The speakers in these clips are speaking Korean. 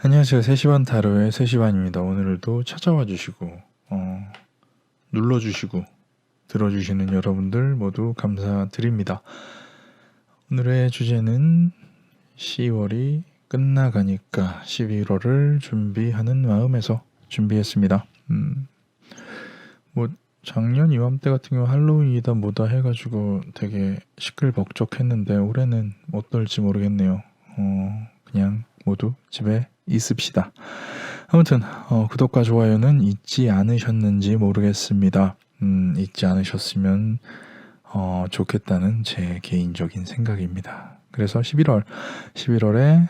안녕하세요. 3시반 타로의 3시반입니다. 오늘도 찾아와 주시고 눌러주시고 들어주시는 여러분들 모두 감사드립니다. 오늘의 주제는 10월이 끝나가니까 11월을 준비하는 마음에서 준비했습니다. 작년 이맘때 같은 경우 할로윈이다 뭐다 해가지고 되게 시끌벅적했는데 올해는 어떨지 모르겠네요. 그냥 모두 집에 있읍시다. 아무튼 구독과 좋아요는 잊지 않으셨는지 모르겠습니다. 잊지 않으셨으면 좋겠다는 제 개인적인 생각입니다. 그래서 11월에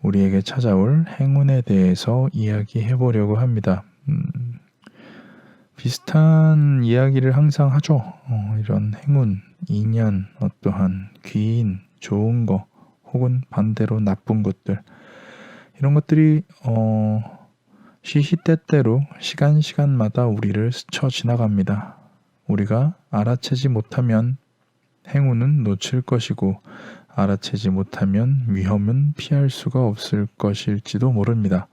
우리에게 찾아올 행운에 대해서 이야기해 보려고 합니다. 비슷한 이야기를 항상 하죠. 이런 행운, 인연, 어떠한 귀인, 좋은 거 혹은 반대로 나쁜 것들, 이런 것들이 시시때때로 시간마다 우리를 스쳐 지나갑니다. 우리가 알아채지 못하면 행운은 놓칠 것이고 알아채지 못하면 위험은 피할 수가 없을 것일지도 모릅니다.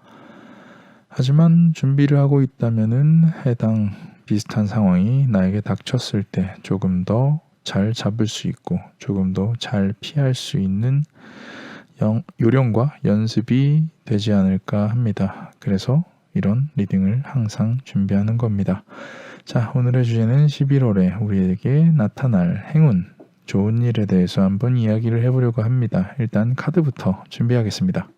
하지만 준비를 하고 있다면은 해당 비슷한 상황이 나에게 닥쳤을 때 조금 더 잘 잡을 수 있고 조금 더 잘 피할 수 있는 요령과 연습이 되지 않을까 합니다. 그래서 이런 리딩을 항상 준비하는 겁니다. 자, 오늘의 주제는 11월에 우리에게 나타날 행운, 좋은 일에 대해서 한번 이야기를 해보려고 합니다. 일단 카드부터 준비하겠습니다.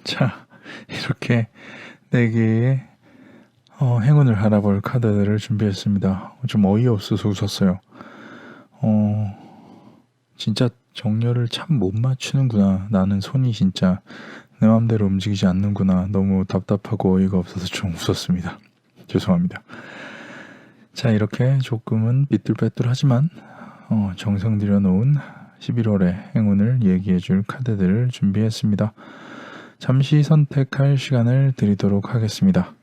자, 이렇게 4개의 행운을 알아볼 카드들을 준비했습니다. 좀 어이없어서 웃었어요. 진짜 정렬을 참 못 맞추는구나. 나는 손이 진짜 내 마음대로 움직이지 않는구나. 너무 답답하고 어이가 없어서 좀 웃었습니다. 죄송합니다. 자, 이렇게 조금은 삐뚤빼뚤하지만 정성 들여 놓은 11월의 행운을 얘기해 줄 카드들을 준비했습니다. 잠시 선택할 시간을 드리도록 하겠습니다.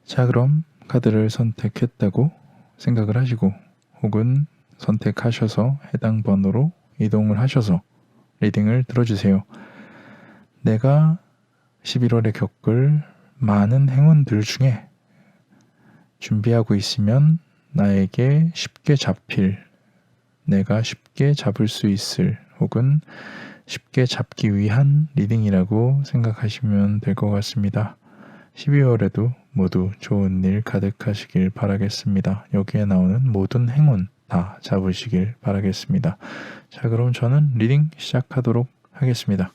자, 그럼 카드를 선택했다고 생각을 하시고 혹은 선택하셔서 해당 번호로 이동을 하셔서 리딩을 들어주세요. 내가 11월에 겪을 많은 행운들 중에 준비하고 있으면 나에게 쉽게 잡힐, 내가 쉽게 잡을 수 있을 혹은 쉽게 잡기 위한 리딩이라고 생각하시면 될 것 같습니다. 12월에도 모두 좋은 일 가득하시길 바라겠습니다. 여기에 나오는 모든 행운 다 잡으시길 바라겠습니다. 자, 그럼 저는 리딩 시작하도록 하겠습니다.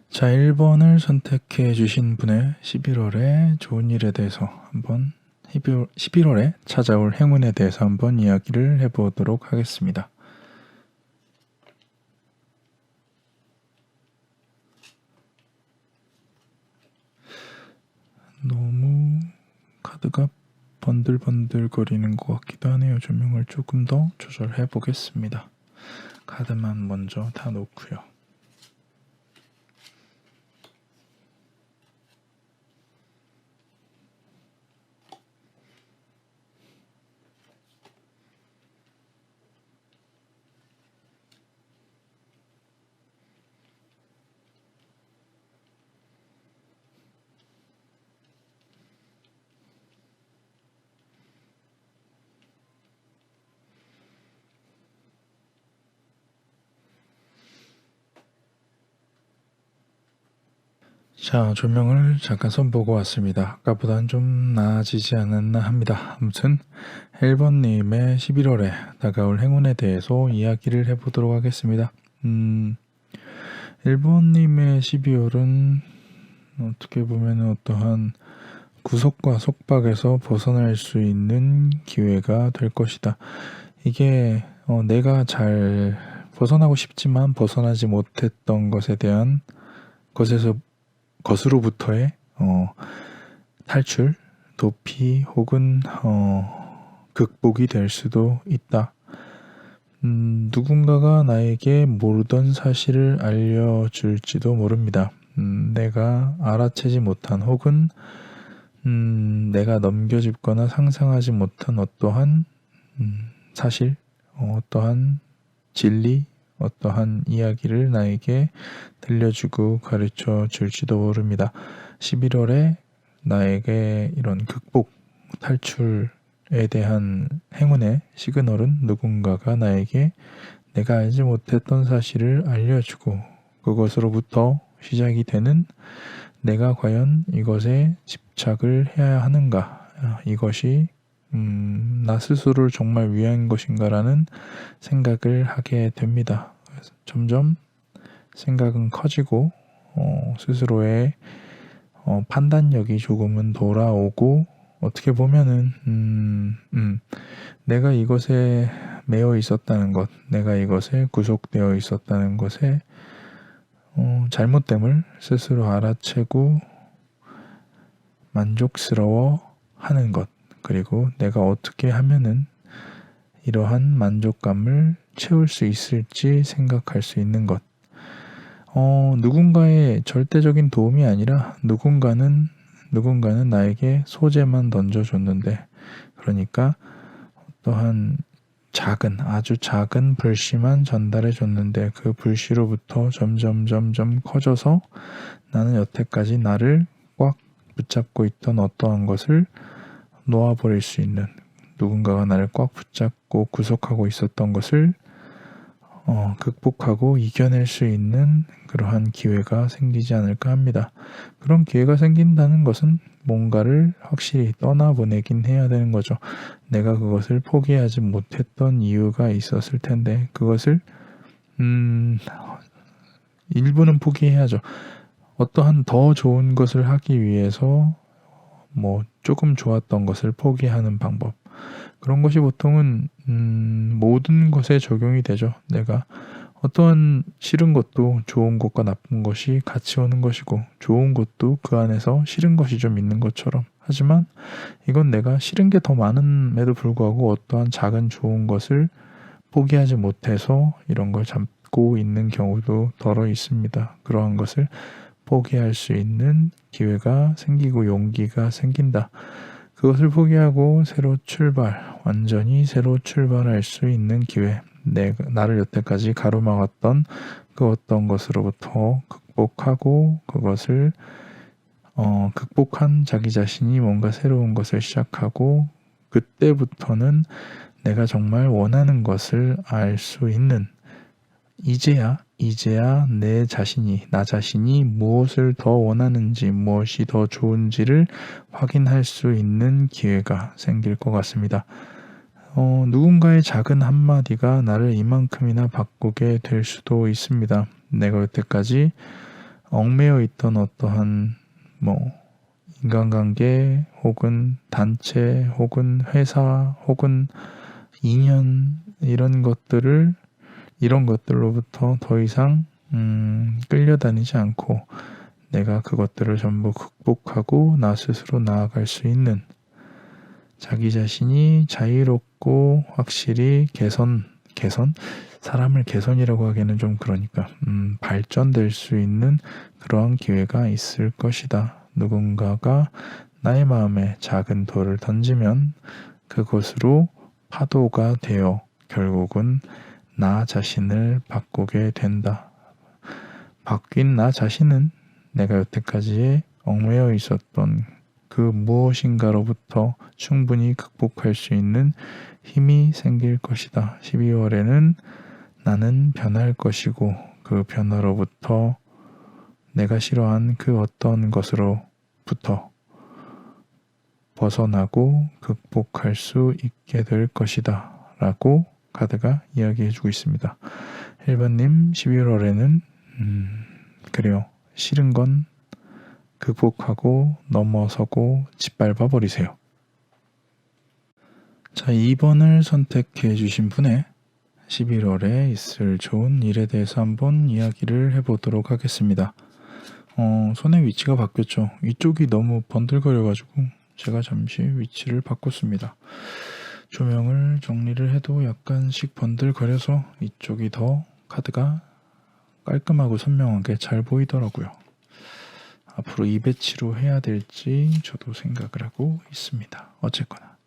자, 1번을 선택해 주신 분의 11월의 좋은 일에 대해서 한번 11월에 찾아올 행운에 대해서 한번 이야기를 해보도록 하겠습니다. 너무 카드가 번들번들 거리는 것 같기도 하네요. 조명을 조금 더 조절해 보겠습니다. 카드만 먼저 다 놓고요. 자, 조명을 잠깐 선보고 왔습니다. 아까보다는 좀 나아지지 않았나 합니다. 아무튼 1번님의 11월에 다가올 행운에 대해서 이야기를 해보도록 하겠습니다. 1번님의 12월은 어떻게 보면 어떠한 구속과 속박에서 벗어날 수 있는 기회가 될 것이다. 이게 내가 잘 벗어나고 싶지만 벗어나지 못했던 것에 대한 것으로부터의 탈출, 도피 혹은 극복이 될 수도 있다. 누군가가 나에게 모르던 사실을 알려줄지도 모릅니다. 내가 알아채지 못한 혹은 내가 넘겨짚거나 상상하지 못한 어떠한 사실, 어떠한 진리, 어떠한 이야기를 나에게 들려주고 가르쳐 줄지도 모릅니다. 11월에 나에게 이런 극복, 탈출에 대한 행운의 시그널은 누군가가 나에게 내가 알지 못했던 사실을 알려주고 그것으로부터 시작이 되는 내가 과연 이것에 집착을 해야 하는가, 이것이 나 스스로를 정말 위한 것인가라는 생각을 하게 됩니다. 점점 생각은 커지고 스스로의 판단력이 조금은 돌아오고 어떻게 보면은 내가 이것에 매여 있었다는 것, 내가 이것에 구속되어 있었다는 것에 잘못됨을 스스로 알아채고 만족스러워 하는 것, 그리고 내가 어떻게 하면은 이러한 만족감을 채울 수 있을지 생각할 수 있는 것. 누군가의 절대적인 도움이 아니라 누군가는 나에게 소재만 던져줬는데, 그러니까 어떠한 아주 작은 불씨만 전달해줬는데 그 불씨로부터 점점 커져서 나는 여태까지 나를 꽉 붙잡고 있던 어떠한 것을 놓아버릴 수 있는, 누군가가 나를 꽉 붙잡고 구속하고 있었던 것을 극복하고 이겨낼 수 있는 그러한 기회가 생기지 않을까 합니다. 그런 기회가 생긴다는 것은 뭔가를 확실히 떠나보내긴 해야 되는 거죠. 내가 그것을 포기하지 못했던 이유가 있었을 텐데 그것을 일부는 포기해야죠. 어떠한 더 좋은 것을 하기 위해서 조금 좋았던 것을 포기하는 방법. 그런 것이 보통은 모든 것에 적용이 되죠. 내가 어떠한 싫은 것도 좋은 것과 나쁜 것이 같이 오는 것이고 좋은 것도 그 안에서 싫은 것이 좀 있는 것처럼. 하지만 이건 내가 싫은 게 더 많음에도 불구하고 어떠한 작은 좋은 것을 포기하지 못해서 이런 걸 잡고 있는 경우도 덜어 있습니다. 그러한 것을 포기할 수 있는 기회가 생기고 용기가 생긴다. 그것을 포기하고 새로 출발, 완전히 새로 출발할 수 있는 기회. 나를 여태까지 가로막았던 그 어떤 것으로부터 극복하고 그것을 극복한 자기 자신이 뭔가 새로운 것을 시작하고 그때부터는 내가 정말 원하는 것을 알 수 있는 이제야 나 자신이 무엇을 더 원하는지, 무엇이 더 좋은지를 확인할 수 있는 기회가 생길 것 같습니다. 누군가의 작은 한마디가 나를 이만큼이나 바꾸게 될 수도 있습니다. 내가 여태까지 얽매여 있던 어떠한 인간관계 혹은 단체 혹은 회사 혹은 인연 이런 것들로부터 더 이상 끌려다니지 않고 내가 그것들을 전부 극복하고 나 스스로 나아갈 수 있는 자기 자신이 자유롭고 확실히 사람을 개선이라고 하기에는 좀 그러니까 발전될 수 있는 그러한 기회가 있을 것이다. 누군가가 나의 마음에 작은 돌을 던지면 그것으로 파도가 되어 결국은 나 자신을 바꾸게 된다. 바뀐 나 자신은 내가 여태까지 얽매여 있었던 그 무엇인가로부터 충분히 극복할 수 있는 힘이 생길 것이다. 12월에는 나는 변할 것이고 그 변화로부터 내가 싫어한 그 어떤 것으로부터 벗어나고 극복할 수 있게 될 것이다. 라고 카드가 이야기해주고 있습니다. 1번님 11월에는 그래요. 싫은 건 극복하고 넘어서고 짓밟아 버리세요. 자, 2번을 선택해 주신 분의 11월에 있을 좋은 일에 대해서 한번 이야기를 해보도록 하겠습니다. 손의 위치가 바뀌었죠. 이쪽이 너무 번들거려가지고 제가 잠시 위치를 바꿨습니다. 조명을 정리를 해도 약간씩 번들거려서 이쪽이 더 카드가 깔끔하고 선명하게 잘 보이더라고요. 앞으로 이 배치로 해야 될지 저도 생각을 하고 있습니다. 어쨌거나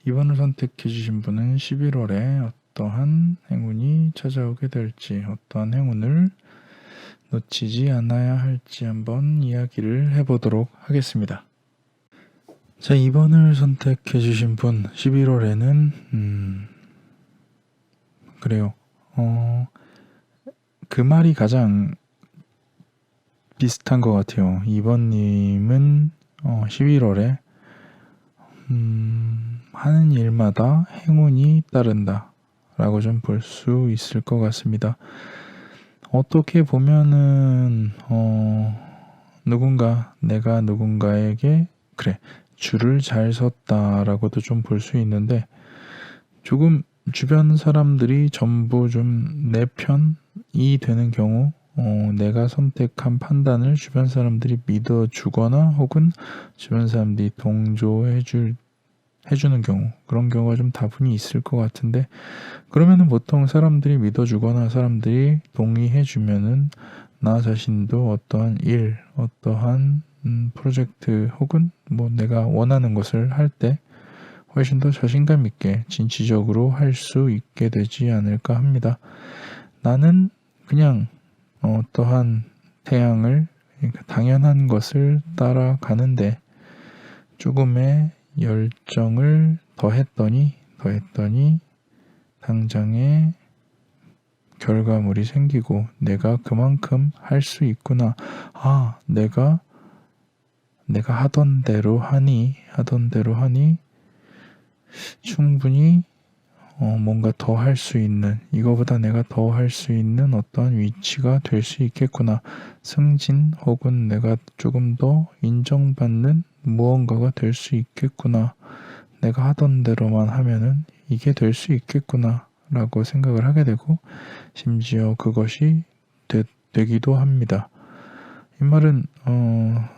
2번을 선택해 주신 분은 11월에 어떠한 행운이 찾아오게 될지, 어떠한 행운을 놓치지 않아야 할지 한번 이야기를 해보도록 하겠습니다. 자, 2번을 선택해 주신 분 11월에는 그래요. 그 말이 가장 비슷한 것 같아요. 2번님은 11월에 하는 일마다 행운이 따른다 라고 좀 볼 수 있을 것 같습니다. 어떻게 보면은 내가 누군가에게 줄을 잘 섰다라고도 좀 볼 수 있는데, 조금 주변 사람들이 전부 좀 내 편이 되는 경우, 내가 선택한 판단을 주변 사람들이 믿어주거나 혹은 주변 사람들이 동조해주는 경우, 그런 경우가 좀 다분히 있을 것 같은데, 그러면은 보통 사람들이 믿어주거나 사람들이 동의해주면은 나 자신도 어떠한 일, 어떠한 프로젝트 혹은 내가 원하는 것을 할 때 훨씬 더 자신감 있게 진취적으로 할 수 있게 되지 않을까 합니다. 나는 그냥 어떠한 태양을, 그러니까 당연한 것을 따라가는데 조금의 열정을 더했더니 당장에 결과물이 생기고 내가 그만큼 할 수 있구나. 내가 하던 대로 하니 충분히 뭔가 더 할 수 있는, 이거보다 내가 더 할 수 있는 어떠한 위치가 될 수 있겠구나. 승진 혹은 내가 조금 더 인정받는 무언가가 될 수 있겠구나. 내가 하던 대로만 하면은 이게 될 수 있겠구나 라고 생각을 하게 되고, 심지어 그것이 되기도 합니다. 이 말은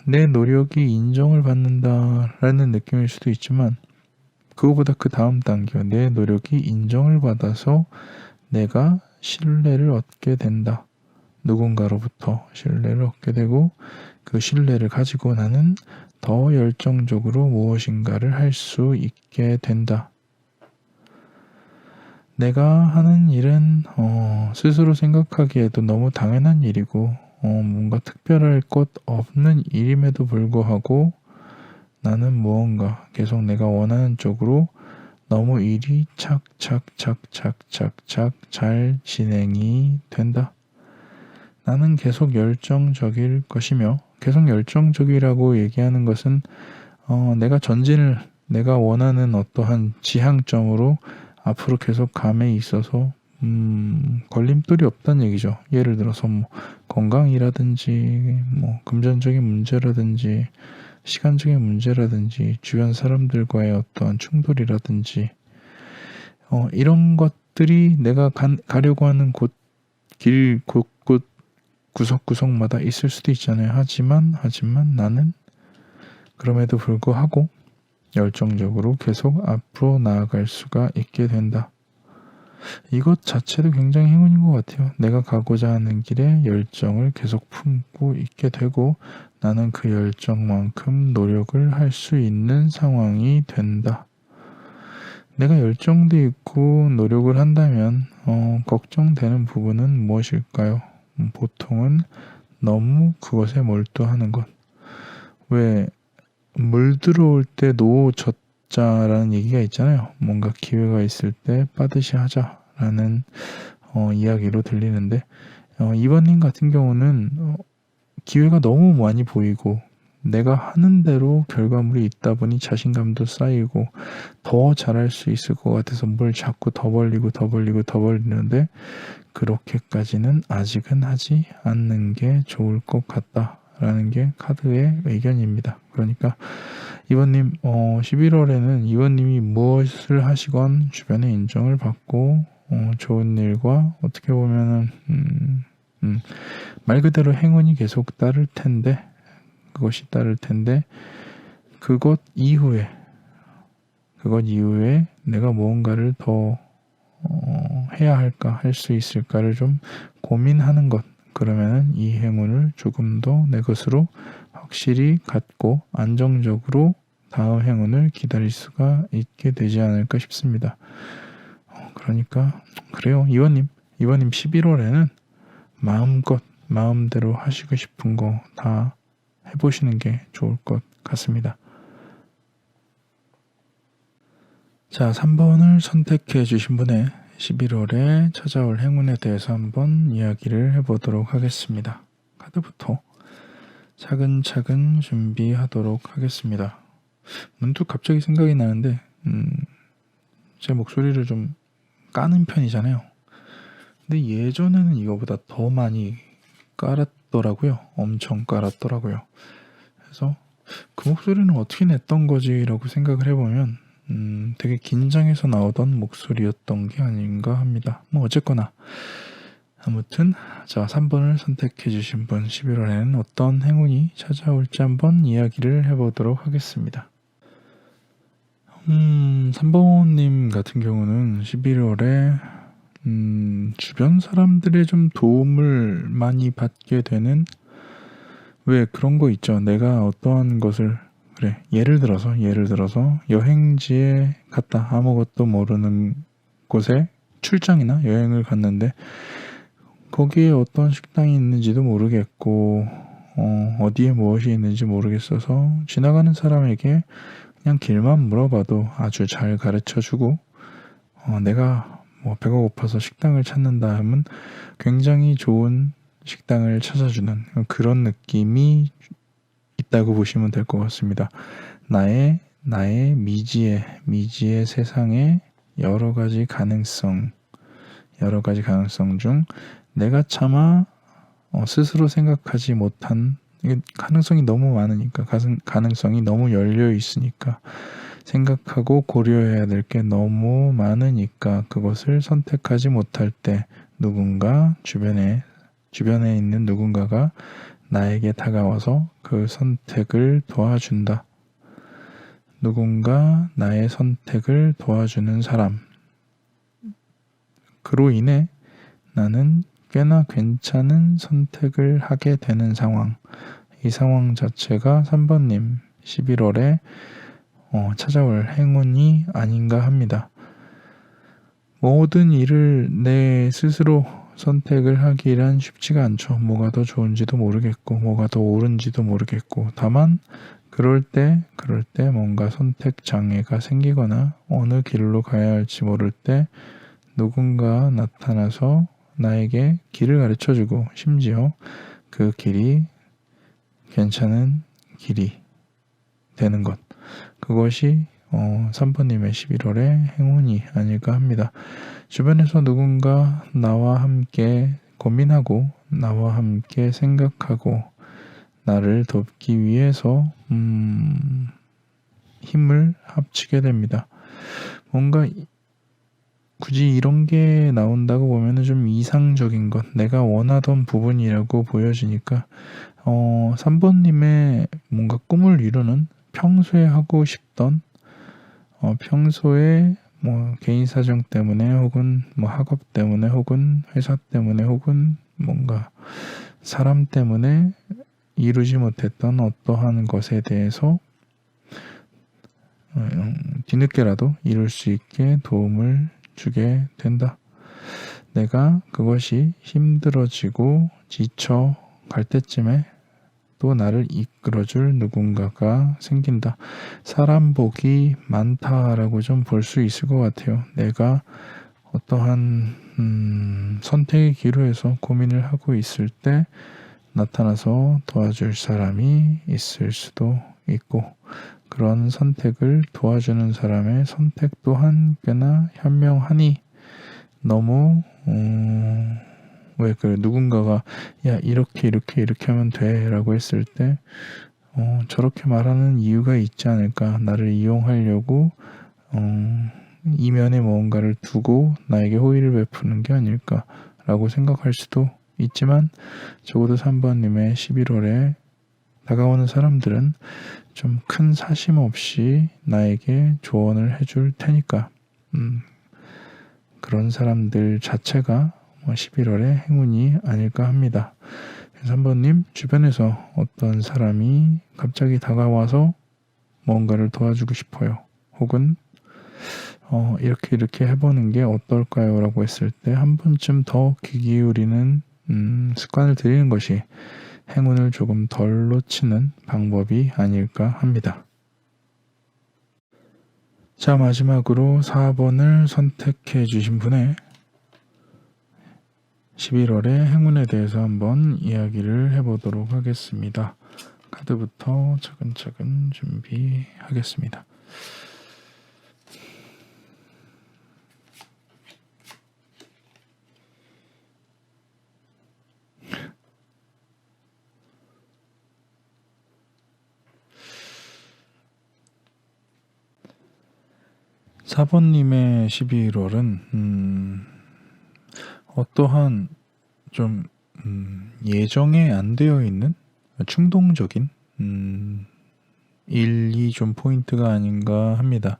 내 노력이 인정을 받는다라는 느낌일 수도 있지만, 그거보다 그 다음 단계와 내 노력이 인정을 받아서 내가 신뢰를 얻게 된다. 누군가로부터 신뢰를 얻게 되고, 그 신뢰를 가지고 나는 더 열정적으로 무엇인가를 할 수 있게 된다. 내가 하는 일은 스스로 생각하기에도 너무 당연한 일이고 뭔가 특별할 것 없는 일임에도 불구하고 나는 무언가 계속 내가 원하는 쪽으로 너무 일이 착착착착착착 잘 진행이 된다. 나는 계속 열정적일 것이며, 계속 열정적이라고 얘기하는 것은 내가 원하는 어떠한 지향점으로 앞으로 계속 감에 있어서 걸림돌이 없다는 얘기죠. 예를 들어서 건강이라든지 금전적인 문제라든지 시간적인 문제라든지 주변 사람들과의 어떠한 충돌이라든지 이런 것들이 내가 가려고 하는 길 곳곳 구석구석마다 있을 수도 있잖아요. 하지만 나는 그럼에도 불구하고 열정적으로 계속 앞으로 나아갈 수가 있게 된다. 이것 자체도 굉장히 행운인 것 같아요. 내가 가고자 하는 길에 열정을 계속 품고 있게 되고 나는 그 열정만큼 노력을 할 수 있는 상황이 된다. 내가 열정도 있고 노력을 한다면 걱정되는 부분은 무엇일까요? 보통은 너무 그것에 몰두하는 것. 왜 물 들어올 때 노 젓자라는 얘기가 있잖아요. 뭔가 기회가 있을 때 빠듯이 하자라는 이야기로 들리는데 이번님 같은 경우는 기회가 너무 많이 보이고 내가 하는 대로 결과물이 있다 보니 자신감도 쌓이고 더 잘할 수 있을 것 같아서 뭘 자꾸 더 벌리는데 그렇게까지는 아직은 하지 않는 게 좋을 것 같다라는 게 카드의 의견입니다. 그러니까 이번님 11월에는 이번님이 무엇을 하시건 주변의 인정을 받고 좋은 일과 어떻게 보면은 말 그대로 행운이 계속 따를 텐데 그것 이후에 내가 무언가를 더 해야 할까, 할 수 있을까를 좀 고민하는 것. 그러면은 이 행운을 조금 더 내 것으로 확실히 갖고 안정적으로 다음 행운을 기다릴 수가 있게 되지 않을까 싶습니다. 그러니까 그래요. 이원님 11월에는 마음껏 마음대로 하시고 싶은 거 다 해보시는 게 좋을 것 같습니다. 자, 3번을 선택해 주신 분의 11월에 찾아올 행운에 대해서 한번 이야기를 해보도록 하겠습니다. 카드부터 차근차근 준비하도록 하겠습니다. 문득 갑자기 생각이 나는데 제 목소리를 좀 까는 편이잖아요. 근데 예전에는 이거보다 더 많이 깔았더라고요. 엄청 깔았더라고요. 그래서 그 목소리는 어떻게 냈던 거지 라고 생각을 해보면 되게 긴장해서 나오던 목소리였던 게 아닌가 합니다. 어쨌거나 아무튼 자 3번을 선택해 주신 분 11월에는 어떤 행운이 찾아올지 한번 이야기를 해보도록 하겠습니다. 3번님 같은 경우는 11월에 주변 사람들의 좀 도움을 많이 받게 되는, 왜 그런 거 있죠. 내가 어떠한 것을 예를 들어서 여행지에 갔다, 아무것도 모르는 곳에 출장이나 여행을 갔는데 거기에 어떤 식당이 있는지도 모르겠고 어디에 무엇이 있는지 모르겠어서 지나가는 사람에게 그냥 길만 물어봐도 아주 잘 가르쳐주고 내가 뭐 배가 고파서 식당을 찾는다 하면 굉장히 좋은 식당을 찾아주는 그런 느낌이 있다고 보시면 될 것 같습니다. 나의 미지의 세상에 여러 가지 가능성 중 내가 차마 스스로 생각하지 못한 가능성이 너무 많으니까 가능성이 너무 열려 있으니까 생각하고 고려해야 될 게 너무 많으니까 그것을 선택하지 못할 때 누군가 주변에 있는 누군가가 나에게 다가와서 그 선택을 도와준다. 누군가 나의 선택을 도와주는 사람. 그로 인해 나는 꽤나 괜찮은 선택을 하게 되는 상황. 이 상황 자체가 3번님 11월에 찾아올 행운이 아닌가 합니다. 모든 일을 내 스스로 선택을 하기란 쉽지가 않죠. 뭐가 더 좋은지도 모르겠고 뭐가 더 옳은지도 모르겠고 다만 그럴 때 뭔가 선택 장애가 생기거나 어느 길로 가야 할지 모를 때 누군가 나타나서 나에게 길을 가르쳐주고 심지어 그 길이 괜찮은 길이 되는 것. 그것이 3번님의 11월의 행운이 아닐까 합니다. 주변에서 누군가 나와 함께 고민하고 나와 함께 생각하고 나를 돕기 위해서 힘을 합치게 됩니다. 뭔가 굳이 이런 게 나온다고 보면 좀 이상적인 것, 내가 원하던 부분이라고 보여지니까 3번님의 뭔가 꿈을 이루는 평소에 하고 싶던 평소에 뭐 개인 사정 때문에 혹은 뭐 학업 때문에 혹은 회사 때문에 혹은 뭔가 사람 때문에 이루지 못했던 어떠한 것에 대해서 뒤늦게라도 이룰 수 있게 도움을 주게 된다. 내가 그것이 힘들어지고 지쳐 갈 때쯤에 또 나를 이끌어줄 누군가가 생긴다. 사람 복이 많다라고 좀 볼 수 있을 것 같아요. 내가 어떠한 선택의 기로에서 고민을 하고 있을 때 나타나서 도와줄 사람이 있을 수도 있고 그런 선택을 도와주는 사람의 선택 또한 꽤나 현명하니 너무 누군가가 야 이렇게 하면 돼 라고 했을 때 저렇게 말하는 이유가 있지 않을까, 나를 이용하려고 이면에 무언가를 두고 나에게 호의를 베푸는 게 아닐까 라고 생각할 수도 있지만 적어도 3번님의 11월에 다가오는 사람들은 좀 큰 사심 없이 나에게 조언을 해줄 테니까 그런 사람들 자체가 11월의 행운이 아닐까 합니다. 3번님 주변에서 어떤 사람이 갑자기 다가와서 뭔가를 도와주고 싶어요. 혹은 이렇게 해보는 게 어떨까요? 라고 했을 때 한 번쯤 더 귀 기울이는 습관을 들이는 것이 행운을 조금 덜 놓치는 방법이 아닐까 합니다. 자, 마지막으로 4번을 선택해 주신 분의 11월의 행운에 대해서 한번 이야기를 해보도록 하겠습니다. 카드부터 차근차근 준비하겠습니다. 사번님의 11월은 어떠한 좀 예정에 안 되어 있는 충동적인 일이 좀 포인트가 아닌가 합니다.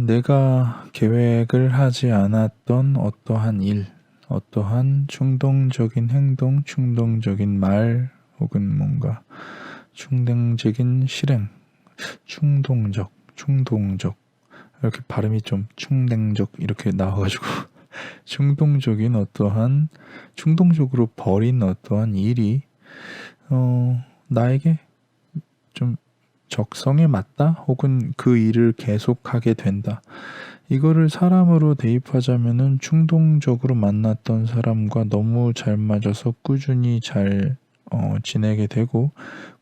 내가 계획을 하지 않았던 어떠한 일, 어떠한 충동적인 행동, 충동적인 말 혹은 뭔가 충동적인 실행, 충동적 이렇게 발음이 좀 충동적 이렇게 나와가지고 충동적인 어떠한 충동적으로 벌인 어떠한 일이 나에게 좀 적성에 맞다 혹은 그 일을 계속하게 된다. 이거를 사람으로 대입하자면은 충동적으로 만났던 사람과 너무 잘 맞아서 꾸준히 잘 지내게 되고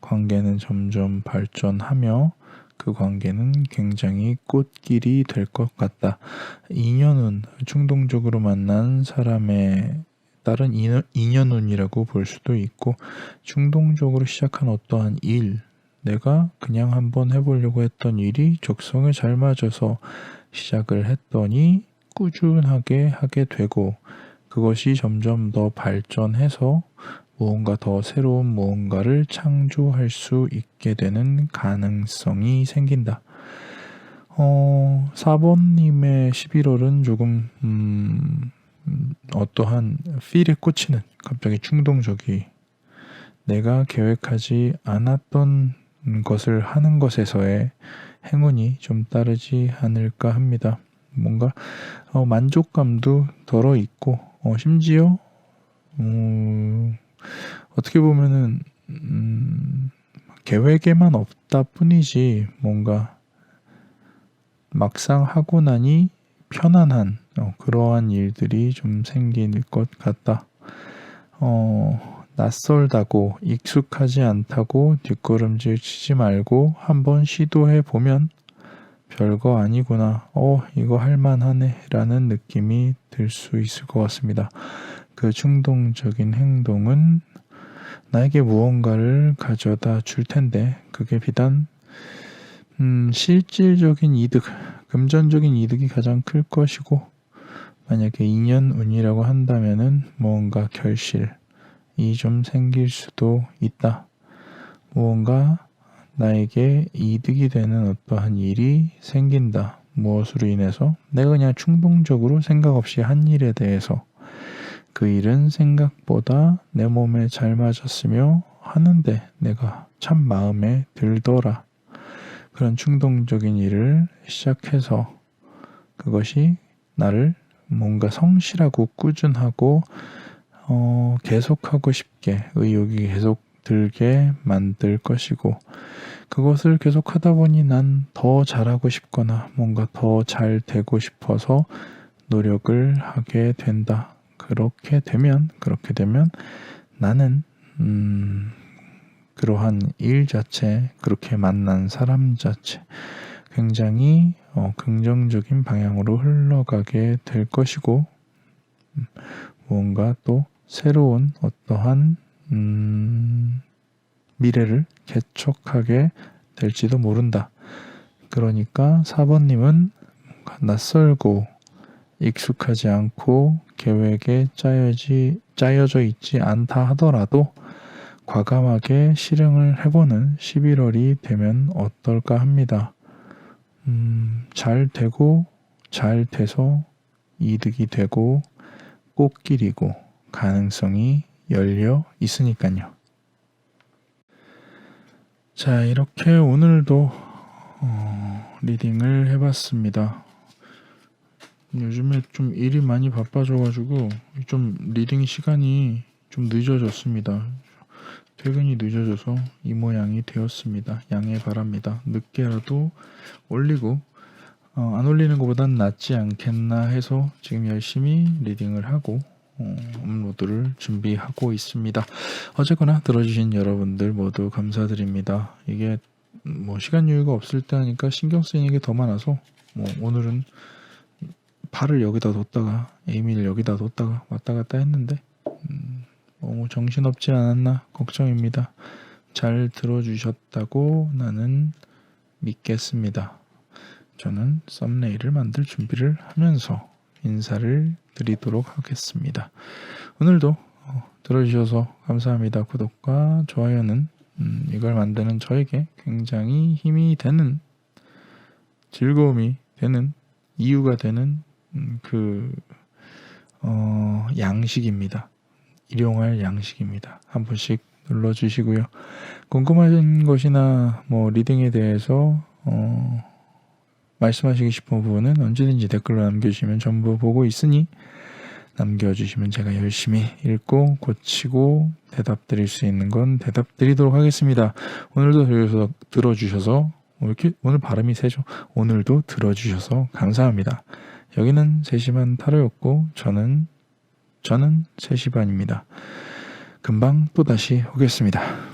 관계는 점점 발전하며 그 관계는 굉장히 꽃길이 될 것 같다. 인연은 충동적으로 만난 사람의 따른 인연운이라고 볼 수도 있고 충동적으로 시작한 어떠한 일, 내가 그냥 한번 해보려고 했던 일이 적성에 잘 맞아서 시작을 했더니 꾸준하게 하게 되고 그것이 점점 더 발전해서 무언가 더 새로운 무언가를 창조할 수 있게 되는 가능성이 생긴다. 4번님의 11월은 조금 어떠한 필에 꽂히는 갑자기 충동적이 내가 계획하지 않았던 것을 하는 것에서의 행운이 좀 따르지 않을까 합니다. 뭔가 만족감도 덜어 있고 심지어 어떻게 보면은 계획에만 없다 뿐이지 뭔가 막상 하고 나니 편안한 그러한 일들이 좀 생길 것 같다. 낯설다고 익숙하지 않다고 뒷걸음질 치지 말고 한번 시도해 보면 별거 아니구나. 이거 할만하네 라는 느낌이 들 수 있을 것 같습니다. 그 충동적인 행동은 나에게 무언가를 가져다 줄 텐데 그게 비단 실질적인 이득, 금전적인 이득이 가장 클 것이고 만약에 인연운이라고 한다면은 무언가 결실이 좀 생길 수도 있다. 무언가 나에게 이득이 되는 어떠한 일이 생긴다. 무엇으로 인해서? 내가 그냥 충동적으로 생각 없이 한 일에 대해서 그 일은 생각보다 내 몸에 잘 맞았으며 하는데 내가 참 마음에 들더라. 그런 충동적인 일을 시작해서 그것이 나를 뭔가 성실하고 꾸준하고 계속하고 싶게 의욕이 계속 들게 만들 것이고 그것을 계속 하다 보니 난 더 잘하고 싶거나 뭔가 더 잘 되고 싶어서 노력을 하게 된다. 그렇게 되면 나는 그러한 일 자체, 그렇게 만난 사람 자체 굉장히 긍정적인 방향으로 흘러가게 될 것이고 무언가 또 새로운 어떠한 미래를 개척하게 될지도 모른다. 그러니까 4번님은 낯설고 익숙하지 않고 계획에 짜여져 있지 않다 하더라도 과감하게 실행을 해보는 11월이 되면 어떨까 합니다. 잘 되고 잘 돼서 이득이 되고 꽃길이고 가능성이 열려 있으니까요. 자, 이렇게 오늘도 리딩을 해봤습니다. 요즘에 좀 일이 많이 바빠져가지고 좀 리딩 시간이 좀 늦어졌습니다. 퇴근이 늦어져서 이 모양이 되었습니다. 양해 바랍니다. 늦게라도 올리고 안 올리는 것보단 낫지 않겠나 해서 지금 열심히 리딩을 하고 업로드를 준비하고 있습니다. 어쨌거나 들어주신 여러분들 모두 감사드립니다. 이게 뭐 시간 여유가 없을 때 하니까 신경 쓰이는 게 더 많아서 오늘은 발을 여기다 뒀다가 에이미를 여기다 뒀다가 왔다 갔다 했는데 너무 정신없지 않았나 걱정입니다. 잘 들어주셨다고 나는 믿겠습니다. 저는 썸네일을 만들 준비를 하면서 인사를 드리도록 하겠습니다. 오늘도 들어주셔서 감사합니다. 구독과 좋아요는 이걸 만드는 저에게 굉장히 힘이 되는 즐거움이 되는 이유가 되는 양식입니다. 일용할 양식입니다. 한 번씩 눌러주시고요. 궁금하신 것이나 리딩에 대해서 말씀하시고 싶은 부분은 언제든지 댓글로 남겨주시면 전부 보고 있으니 남겨주시면 제가 열심히 읽고 고치고 대답 드릴 수 있는 건 대답 드리도록 하겠습니다. 오늘도 들어주셔서 오늘 발음이 세죠. 오늘도 들어주셔서 감사합니다. 여기는 3시 반 타로였고 저는 3시 반입니다. 금방 또다시 오겠습니다.